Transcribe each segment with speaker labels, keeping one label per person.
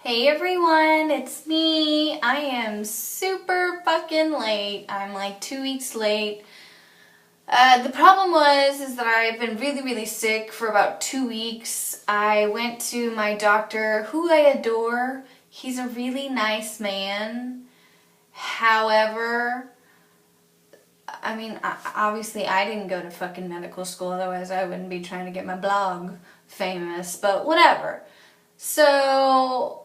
Speaker 1: Hey everyone, it's me. I am super fucking late. I'm like 2 weeks late. The problem is that I've been really sick for about 2 weeks. I went to my doctor, who I adore. He's a really nice man. However, obviously I didn't go to fucking medical school, otherwise I wouldn't be trying to get my blog famous, but whatever. So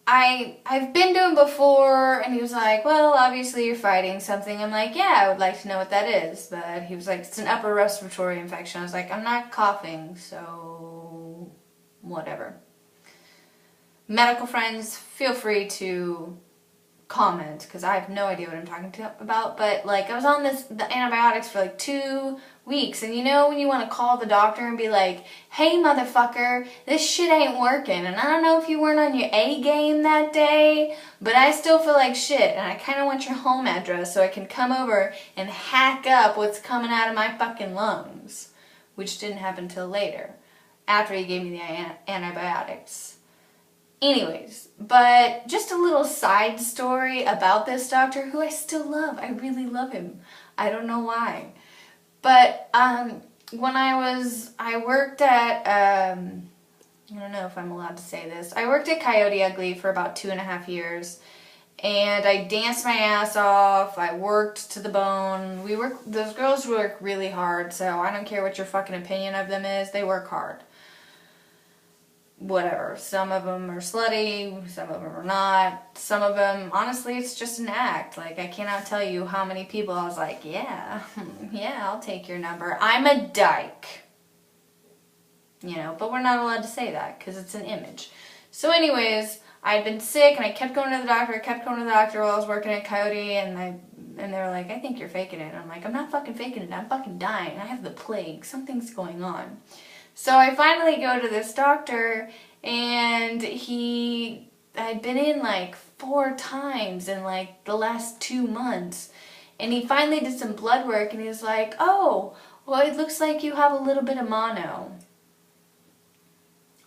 Speaker 1: I've been to him before, and he was like, well, obviously you're fighting something. I'm like, yeah, I would like to know what that is. But he was like, it's an upper respiratory infection. I was like, I'm not coughing, so whatever. Medical friends, feel free to comment, because I have no idea what I'm talking about. But like, I was on the antibiotics for like 2 weeks, and you know when you want to call the doctor and be like, hey motherfucker, this shit ain't working, and I don't know if you weren't on your A game that day, but I still feel like shit, and I kind of want your home address so I can come over and hack up what's coming out of my fucking lungs, which didn't happen till later, after he gave me the antibiotics. Anyways, but just a little side story about this doctor, who I still love. I really love him. I don't know why. But when I worked at, I don't know if I'm allowed to say this. I worked at Coyote Ugly for about 2.5 years. And I danced my ass off. I worked to the bone. Those girls work really hard, so I don't care what your fucking opinion of them is. They work hard. Whatever. Some of them are slutty, some of them are not. Some of them, honestly, it's just an act. Like, I cannot tell you how many people I was like, yeah, I'll take your number. I'm a dyke. You know, but we're not allowed to say that because it's an image. So anyways, I'd been sick and I kept going to the doctor. While I was working at Coyote, and they were like, I think you're faking it. And I'm like, I'm not fucking faking it. I'm fucking dying. I have the plague. Something's going on. So I finally go to this doctor, and I'd been in like 4 times in like the last 2 months, and he finally did some blood work, and he was like, oh, well, it looks like you have a little bit of mono.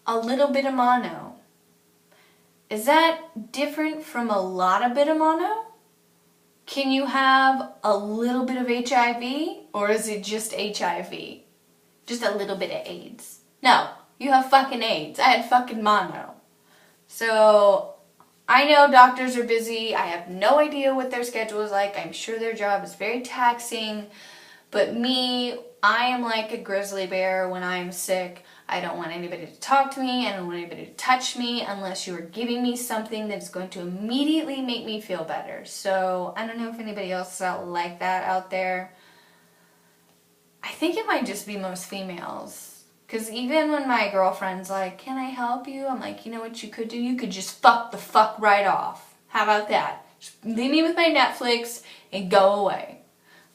Speaker 1: A little bit of mono. Is that different from a lot of bit of mono? Can you have a little bit of HIV, or is it just HIV? Just a little bit of AIDS. No, you have fucking AIDS. I had fucking mono. So, I know doctors are busy. I have no idea what their schedule is like. I'm sure their job is very taxing. But me, I am like a grizzly bear when I am sick. I don't want anybody to talk to me. I don't want anybody to touch me unless you are giving me something that's going to immediately make me feel better. So, I don't know if anybody else is out like that out there. I think it might just be most females. Because even when my girlfriend's like, can I help you? I'm like, you know what you could do? You could just fuck the fuck right off. How about that? Just leave me with my Netflix and go away.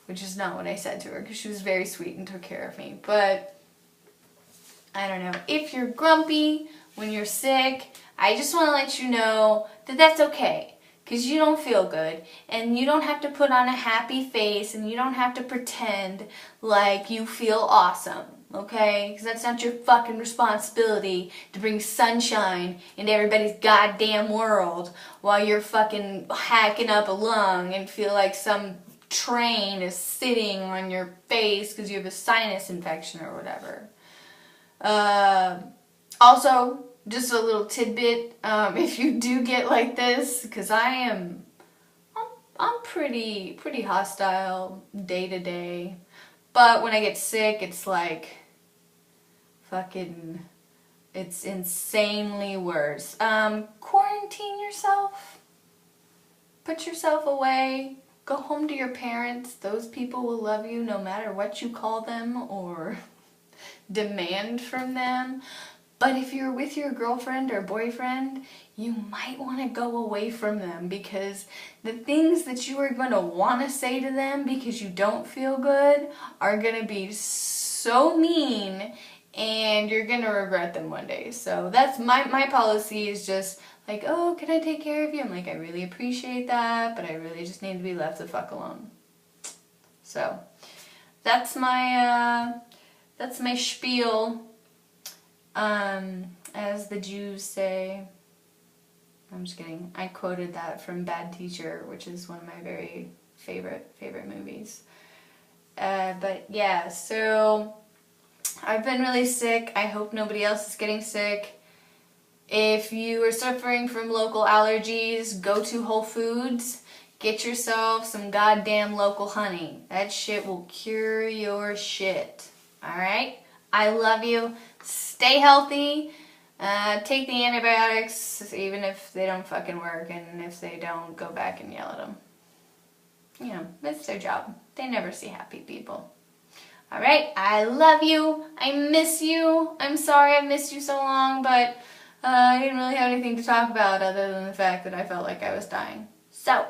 Speaker 1: Which is not what I said to her, because she was very sweet and took care of me. But, I don't know. If you're grumpy when you're sick, I just want to let you know that that's okay. Because you don't feel good, and you don't have to put on a happy face, and you don't have to pretend like you feel awesome, okay? Because that's not your fucking responsibility to bring sunshine into everybody's goddamn world while you're fucking hacking up a lung and feel like some train is sitting on your face because you have a sinus infection or whatever. Also, just a little tidbit, if you do get like this, because I'm pretty hostile day to day, but when I get sick, it's like, fucking, it's insanely worse. Quarantine yourself, put yourself away, go home to your parents. Those people will love you no matter what you call them or demand from them. But if you're with your girlfriend or boyfriend, you might want to go away from them, because the things that you are going to want to say to them because you don't feel good are going to be so mean, and you're going to regret them one day. So that's my policy, is just like, oh, can I take care of you? I'm like, I really appreciate that, but I really just need to be left the fuck alone. So that's my spiel. As the Jews say. I'm just kidding. I quoted that from Bad Teacher, which is one of my very favorite movies. But yeah, so I've been really sick. I hope nobody else is getting sick. If you are suffering from local allergies, go to Whole Foods. Get yourself some goddamn local honey. That shit will cure your shit. Alright? I love you. Stay healthy. Take the antibiotics, even if they don't fucking work, and if they don't, go back and yell at them. You know, it's their job. They never see happy people. Alright? I love you. I miss you. I'm sorry I missed you so long, but I didn't really have anything to talk about other than the fact that I felt like I was dying. So,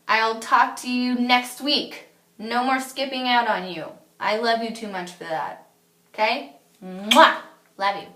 Speaker 1: I'll talk to you next week. No more skipping out on you. I love you too much for that. Okay? Mwah! Love you.